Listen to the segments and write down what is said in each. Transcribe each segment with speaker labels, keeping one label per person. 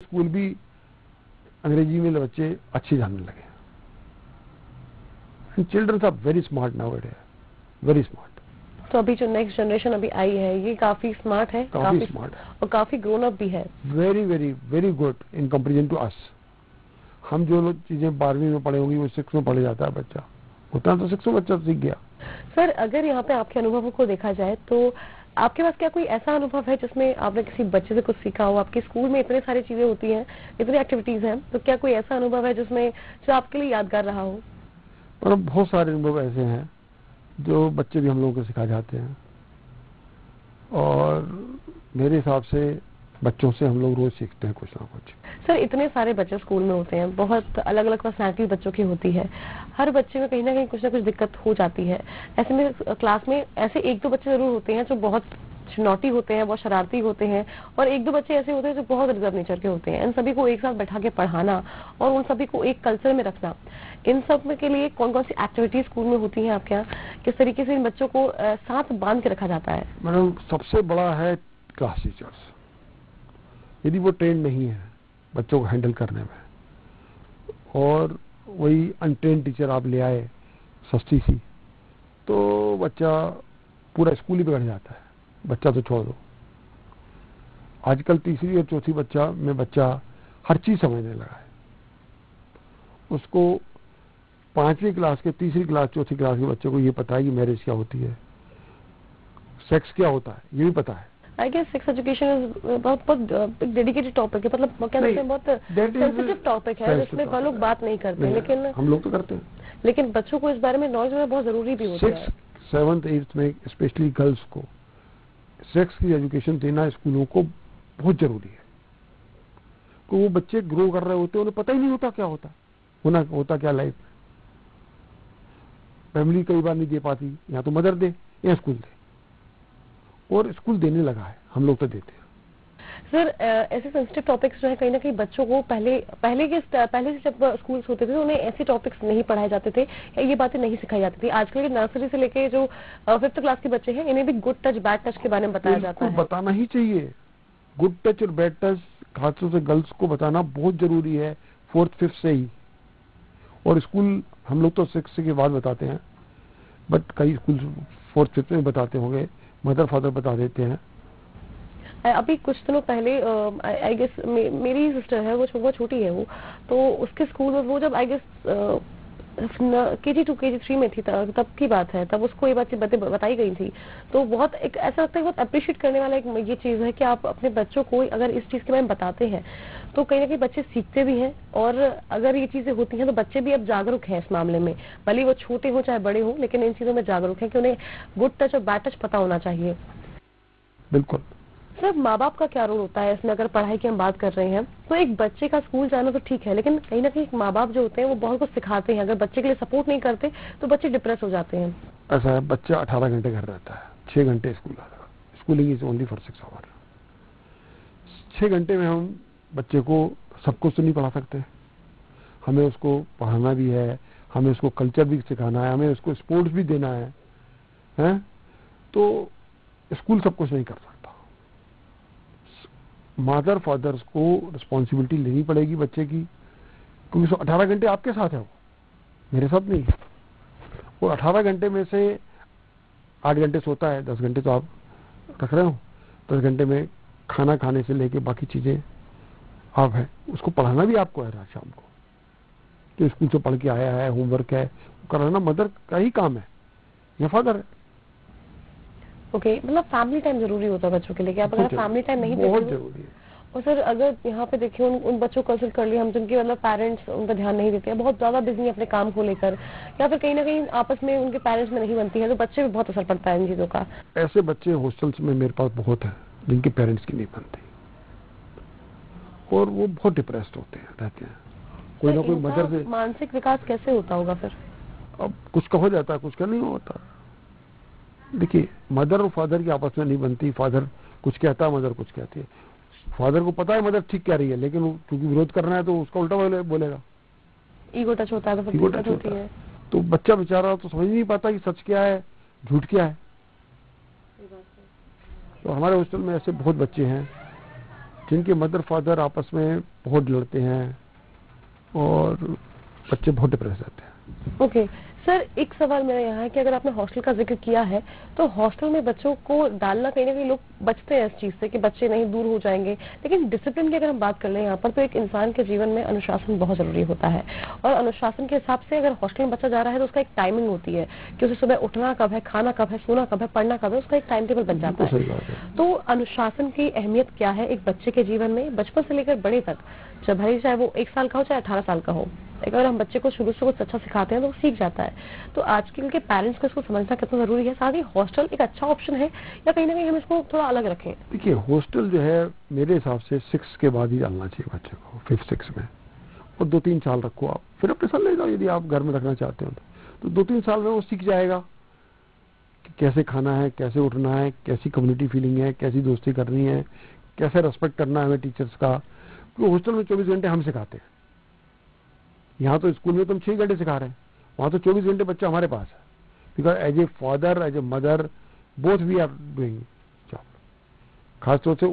Speaker 1: School भी अंग्रेजी में बच्चे अच्छे जानने लगे। Children are very smart nowadays, very smart.
Speaker 2: तो अभी जो नेक्स्ट जनरेशन अभी आई है ये काफी स्मार्ट है,
Speaker 1: काफी स्मार्ट है
Speaker 2: और काफी ग्रोन अप भी है।
Speaker 1: Very very very good in comparison to us. हम जो लोग चीजें 12वीं में पढ़े होंगी वो 6 में पढ़े जाता है बच्चा, उतना तो 6 में बच्चा सीख गया।
Speaker 2: सर अगर यहाँ पे आपके अनुभवों को देखा जाए तो आपके पास क्या कोई ऐसा अनुभव है जिसमें आपने किसी बच्चे से कुछ सीखा हो? आपके स्कूल में इतने सारी चीजें होती हैं, इतनी एक्टिविटीज हैं, तो क्या कोई ऐसा अनुभव है जिसमें जो आपके लिए यादगार रहा हो?
Speaker 1: और बहुत सारे अनुभव ऐसे हैं जो बच्चे भी हम लोगों को सिखा जाते हैं, और मेरे हिसाब से बच्चों से हम लोग रोज सीखते हैं कुछ ना कुछ।
Speaker 2: सर इतने सारे बच्चे स्कूल में होते हैं, बहुत अलग अलग पर्सनैलिटी बच्चों की होती है, हर बच्चे में कहीं ना कहीं कुछ ना कुछ दिक्कत हो जाती है। ऐसे में क्लास में ऐसे 1-2 बच्चे जरूर होते हैं जो बहुत नॉटी होते हैं, बहुत शरारती होते हैं, और 1-2 बच्चे ऐसे होते हैं जो बहुत रिजर्व नेचर के होते हैं। इन सभी को एक साथ बैठा के पढ़ाना और उन सभी को एक कल्चर में रखना, इन सब में के लिए कौन कौन सी एक्टिविटीज स्कूल में होती हैं आपके यहाँ? किस तरीके से इन बच्चों को साथ बांध के रखा जाता है?
Speaker 1: मैडम सबसे बड़ा है क्लास टीचर्स। यदि वो ट्रेन नहीं है बच्चों को हैंडल करने में, और वही अनट्रेन टीचर आप ले आए सस्ती सी, तो बच्चा पूरा स्कूल ही बिगड़ जाता है। बच्चा तो छोड़ दो, आजकल तीसरी और चौथी बच्चा हर चीज समझने लगा है। उसको 5वीं क्लास के, तीसरी क्लास, चौथी क्लास के बच्चे को ये पता है कि मैरिज क्या होती है, सेक्स क्या होता है, ये भी पता है।
Speaker 2: आई गेस सेक्स एजुकेशन बहुत डेडिकेटेड टॉपिक है, मतलब क्या कहते हैं, बहुत सेंसिटिव टॉपिक है जिसमें वो लोग बात नहीं करते, लेकिन
Speaker 1: हम लोग तो करते हैं।
Speaker 2: लेकिन बच्चों को इस बारे में नॉलेज होना बहुत जरूरी भी होता है।
Speaker 1: 6th, 7th, 8th में स्पेशली गर्ल्स को सेक्स की एजुकेशन देना स्कूलों को बहुत जरूरी है, क्योंकि वो बच्चे ग्रो कर रहे होते हैं, उन्हें पता ही नहीं होता क्या होता क्या लाइफ। फैमिली कई बार नहीं दे पाती, या तो मदर दे या स्कूल दे, और स्कूल देने लगा है, हम लोग तो देते हैं।
Speaker 2: सर ऐसे सेंसिटिव टॉपिक्स जो है कहीं ना कहीं बच्चों को पहले से जब स्कूल्स होते थे उन्हें ऐसे टॉपिक्स नहीं पढ़ाए जाते थे, या ये बातें नहीं सिखाई जाती थी। आजकल के नर्सरी से लेके जो 5th क्लास के बच्चे हैं इन्हें भी गुड टच बैड टच के बारे में बताया जाता है।
Speaker 1: बताना ही चाहिए, गुड टच और बैड टच खासतौर से गर्ल्स को बताना बहुत जरूरी है 4th 5th से ही। और स्कूल हम लोग तो 6th के बाद बताते हैं, बट कई स्कूल 4th 5th में बताते होंगे, मदर फादर बता देते हैं।
Speaker 2: अभी कुछ दिनों पहले आई गेस मेरी सिस्टर है, वो छोटी है, वो तो उसके स्कूल में वो जब आई गेस KG 2 KG 3 में थी तब की बात है, तब उसको ये बातें बताई गई थी। तो बहुत एक ऐसा लगता है, बहुत अप्रिशिएट करने वाला एक ये चीज है कि आप अपने बच्चों को अगर इस चीज के बारे में बताते हैं तो कहीं ना कहीं बच्चे सीखते भी हैं, और अगर ये चीजें होती हैं तो बच्चे भी अब जागरूक हैं इस मामले में, भले वो छोटे हो चाहे बड़े हो, लेकिन इन चीजों में जागरूक है कि उन्हें गुड टच और बैड टच पता होना चाहिए।
Speaker 1: बिल्कुल।
Speaker 2: सर माँ बाप का क्या रोल होता है इसमें? अगर पढ़ाई की हम बात कर रहे हैं तो एक बच्चे का स्कूल जाना तो ठीक है, लेकिन कहीं ना कहीं माँ बाप जो होते हैं वो बहुत कुछ सिखाते हैं। अगर बच्चे के लिए सपोर्ट नहीं करते तो बच्चे डिप्रेस हो जाते हैं।
Speaker 1: ऐसा है, बच्चा 18 घंटे घर रहता है, 6 घंटे स्कूल आता है। Schooling is only for 6 hour. 6 घंटे में हम बच्चे को सब कुछ तो नहीं पढ़ा सकते, हमें उसको पढ़ाना भी है, हमें उसको कल्चर भी सिखाना है, हमें उसको स्पोर्ट्स भी देना है? तो स्कूल सब कुछ नहीं कर सकता। मदर फादर्स को रिस्पॉन्सिबिलिटी लेनी पड़ेगी बच्चे की, क्योंकि 18 घंटे आपके साथ है, वो मेरे साथ नहीं है। वो 18 घंटे में से 8 घंटे सोता है, 10 घंटे तो आप रख रहे हो, 10 घंटे में खाना खाने से लेके बाकी चीजें आप है, उसको पढ़ाना भी आपको है रात शाम को, तो स्कूल से पढ़ के आया है, होमवर्क है, कराना मदर का ही काम है या फादर है।
Speaker 2: ओके, मतलब फैमिली टाइम जरूरी होता है बच्चों के लिए, कि आप अगर फैमिली टाइम नहीं देते,
Speaker 1: बहुत जरूरी है।
Speaker 2: और सर अगर यहाँ पे देखिए उन बच्चों को कंसल्ट कर लिया हम जिनके मतलब पेरेंट्स उन पर ध्यान नहीं देते हैं, बहुत ज्यादा बिजी अपने काम को लेकर, या फिर कहीं ना कहीं आपस में उनके पेरेंट्स में नहीं बनती है, तो बच्चे पे बहुत असर पड़ता है इन चीजों का।
Speaker 1: ऐसे बच्चे हॉस्टल्स में मेरे पास बहुत हैं जिनके पेरेंट्स की नहीं बनती, और वो बहुत डिप्रेस्ड होते हैं, रहते हैं। कोई ना कोई मदर से
Speaker 2: मानसिक विकास कैसे होता होगा फिर?
Speaker 1: अब कुछ का हो जाता है, कुछ का नहीं होता। देखिए, मदर और फादर की आपस में नहीं बनती, फादर कुछ कहता है, मदर कुछ कहती है। फादर को पता है मदर ठीक कह रही है, लेकिन क्योंकि विरोध करना है तो उसका उल्टा बोलेगा,
Speaker 2: ईगो टच होता है, तो
Speaker 1: ईगो टच होती है। तो बच्चा बेचारा तो समझ नहीं पाता कि सच क्या है, झूठ क्या है। तो हमारे हॉस्टल में ऐसे बहुत बच्चे हैं जिनके मदर फादर आपस में बहुत लड़ते हैं और बच्चे बहुत डिप्रेस रहते हैं।
Speaker 2: ओके सर, एक सवाल मेरा यहाँ है कि अगर आपने हॉस्टल का जिक्र किया है तो हॉस्टल में बच्चों को डालना कहीं ना कहीं लोग बचते हैं इस चीज से कि बच्चे नहीं दूर हो जाएंगे, लेकिन डिसिप्लिन की अगर हम बात कर लें यहाँ पर तो एक इंसान के जीवन में अनुशासन बहुत जरूरी होता है और अनुशासन के हिसाब से अगर हॉस्टल में बच्चा जा रहा है तो उसका एक टाइमिंग होती है कि उसे सुबह उठना कब है, खाना कब है, सोना कब है, पढ़ना कब है, उसका एक टाइम टेबल बन जाता है। तो अनुशासन की अहमियत क्या है एक बच्चे के जीवन में बचपन से लेकर बड़े तक, जब भले चाहे वो 1 साल का हो चाहे 18 साल का हो, अगर हम बच्चे को शुरू से कुछ अच्छा सिखाते हैं तो वो सीख जाता है। तो आजकल के पेरेंट्स को इसको समझना कितना जरूरी है, साथ ही हॉस्टल एक अच्छा ऑप्शन है या कहीं ना कहीं हम इसको थोड़ा अलग रखें?
Speaker 1: देखिए, हॉस्टल जो है मेरे हिसाब से 6 के बाद ही डालना चाहिए बच्चे को, 5th 6 में, और 2-3 साल रखो आप, फिर अपने साथ ले जाओ यदि आप घर में रखना चाहते हो तो 2-3 साल में वो सीख जाएगा कि कैसे खाना है, कैसे उठना है, कैसी कम्युनिटी फीलिंग है, कैसी दोस्ती करनी है, कैसे रेस्पेक्ट करना है हमें टीचर्स का। क्योंकि हॉस्टल में 24 घंटे हम सिखाते हैं, यहाँ तो स्कूल में तो हम 6 घंटे सिखा रहे हैं, वहाँ तो 24 घंटे बच्चा हमारे पास है। Because as a father, as a mother, both we are doing job. खासतौर से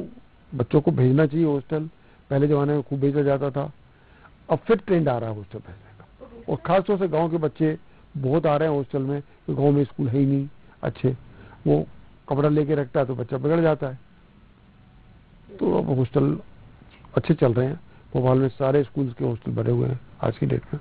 Speaker 1: बच्चों को भेजना चाहिए हॉस्टल, पहले जमाने में खूब भेजा जाता था, अब फिर ट्रेंड आ रहा है हॉस्टल भेजने का। और खासतौर से गांव के बच्चे बहुत आ रहे हैं हॉस्टल में, तो गांव में स्कूल है ही नहीं अच्छे, वो कपड़ा लेके रखता है तो बच्चा बिगड़ जाता है। तो अब हॉस्टल अच्छे चल रहे हैं, भोपाल में सारे स्कूल्स के हॉस्टल भरे हुए हैं आज की डेट में।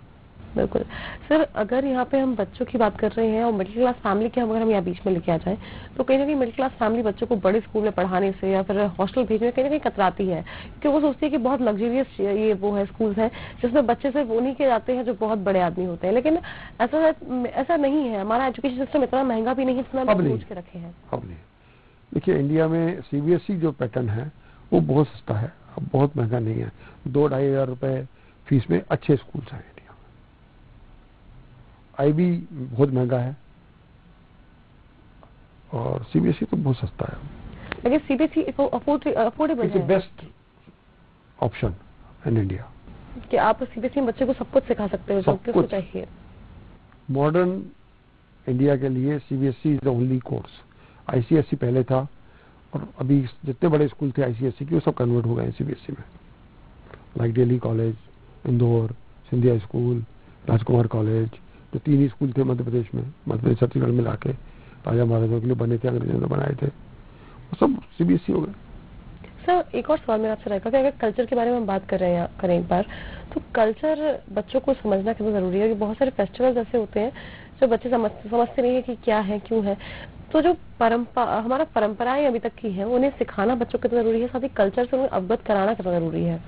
Speaker 2: बिल्कुल सर, अगर यहाँ पे हम बच्चों की बात कर रहे हैं और मिडिल क्लास फैमिली की अगर हम यहाँ बीच में लेके आ जाएं तो कहीं ना कहीं मिडिल क्लास फैमिली बच्चों को बड़े स्कूल में पढ़ाने से या फिर हॉस्टल भेजने में कहीं ना कहीं कतराती है, क्योंकि वो सोचती है कि बहुत लग्जरियस ये वो है स्कूल है जिसमें बच्चे सिर्फ उन्हीं के जाते हैं जो बहुत बड़े आदमी होते हैं। लेकिन ऐसा नहीं है, हमारा एजुकेशन सिस्टम इतना महंगा भी नहीं है जितना हम सोच के रखे हैं।
Speaker 1: अब नहीं, देखिए इंडिया में CBSE जो पैटर्न है वो बहुत सस्ता है, अब बहुत महंगा नहीं है। 2-2.5 हज़ार रुपए फीस में अच्छे स्कूल्स हैं इंडिया में। IB बहुत महंगा है और CBSE तो बहुत सस्ता है।
Speaker 2: लेकिन CBSE अफोर्डेबल है,
Speaker 1: बेस्ट ऑप्शन इन इंडिया
Speaker 2: कि आप CBSE में बच्चे को सब कुछ सिखा सकते हो जो उसको चाहिए।
Speaker 1: मॉडर्न इंडिया के लिए CBSE is the only course. ICSE पहले था और अभी जितने बड़े स्कूल थे ICSE के वो सब कन्वर्ट हो गए CBSE में, like Delhi college, Indore, Scindia school, Rajkumar college, जो 3 ही स्कूल थे मध्य प्रदेश में, मध्य प्रदेश छत्तीसगढ़ मिला के राजा महाराजाओं के लिए बने थे, अंग्रेजों ने बनाए थे, वो सब CBSE हो गए।
Speaker 2: सर एक और सवाल मेरा आपसे रहेगा कि अगर कल्चर के बारे में हम बात कर रहे हैं करें एक बार, तो कल्चर बच्चों को समझना कितना जरूरी है? बहुत सारे फेस्टिवल्स ऐसे होते हैं जो बच्चे समझते नहीं है कि क्या है क्यों है, तो जो हमारा परंपराएं अभी तक की है उन्हें सिखाना बच्चों को कितना जरूरी है, साथ ही कल्चर से उन्हें अवगत कराना कितना जरूरी है?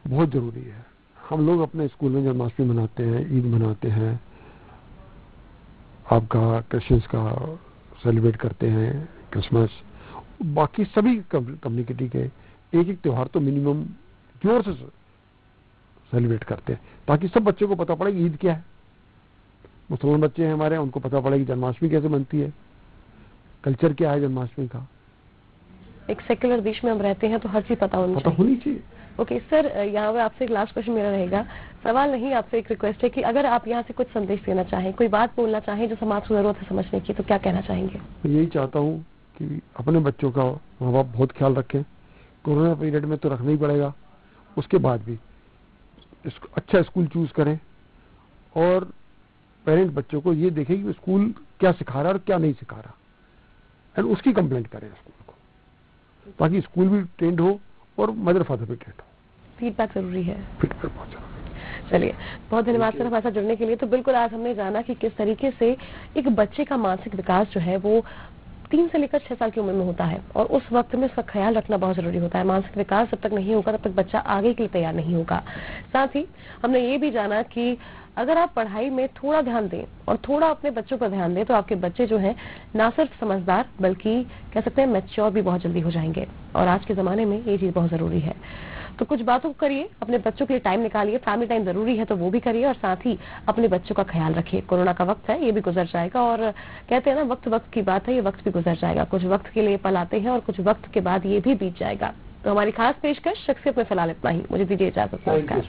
Speaker 1: बहुत जरूरी है। हम लोग अपने स्कूल में जन्माष्टमी मनाते हैं, ईद मनाते हैं, आपका क्रिश्चियंस का सेलिब्रेट करते हैं, क्रिसमस, बाकी सभी कम्युनिटी के एक त्योहार तो मिनिमम जोर से सेलिब्रेट करते हैं ताकि सब बच्चों को पता पड़े कि ईद क्या है। मुसलमान बच्चे हैं हमारे, उनको पता पड़े कि जन्माष्टमी कैसे बनती है, कल्चर क्या है जन्माष्टमी का।
Speaker 2: एक सेक्युलर देश में हम रहते हैं तो हर चीज पता होनी चाहिए। ओके सर, यहाँ पे आपसे एक लास्ट क्वेश्चन मेरा रहेगा, सवाल नहीं आपसे एक रिक्वेस्ट है कि अगर आप यहाँ से कुछ संदेश देना चाहें, कोई बात बोलना चाहें जो समाज को जरूरत है समझने की, तो क्या कहना चाहेंगे?
Speaker 1: मैं यही चाहता हूँ कि अपने बच्चों का माँ बाप बहुत ख्याल रखें। कोरोना पीरियड में तो रखना ही पड़ेगा, उसके बाद भी अच्छा स्कूल चूज करें और पेरेंट बच्चों को ये देखें कि स्कूल क्या सिखा रहा है और क्या नहीं सिखा रहा, एंड उसकी कंप्लेंट करें स्कूल को, ताकि स्कूल भी ट्रेंड हो और मदर फादर भी ट्रेंड हो।
Speaker 2: फीडबैक जरूरी है,
Speaker 1: फीडबैक बहुत जरूरी।
Speaker 2: चलिए, बहुत धन्यवाद सर हमारे साथ जुड़ने के लिए। तो बिल्कुल आज हमने जाना कि किस तरीके से एक बच्चे का मानसिक विकास जो है वो 3 से लेकर 6 साल की उम्र में होता है और उस वक्त में उसका ख्याल रखना बहुत जरूरी होता है। मानसिक विकास जब तक नहीं होगा तब तक बच्चा आगे के लिए तैयार नहीं होगा। साथ ही हमने ये भी जाना कि अगर आप पढ़ाई में थोड़ा ध्यान दें और थोड़ा अपने बच्चों पर ध्यान दें तो आपके बच्चे जो हैं ना सिर्फ समझदार बल्कि कह सकते हैं मैच्योर भी बहुत जल्दी हो जाएंगे, और आज के जमाने में ये चीज बहुत जरूरी है। तो कुछ बातों को करिए, अपने बच्चों के लिए टाइम निकालिए, फैमिली टाइम जरूरी है तो वो भी करिए, और साथ ही अपने बच्चों का ख्याल रखिए। कोरोना का वक्त है, ये भी गुजर जाएगा, और कहते हैं ना वक्त वक्त की बात है, ये वक्त भी गुजर जाएगा। कुछ वक्त के लिए पल आते हैं और कुछ वक्त के बाद ये भी बीत जाएगा। तो हमारी खास पेशकश शख्सियत में फिलहाल इतना ही। मुझे दीजिए इजाजत, नमस्कार।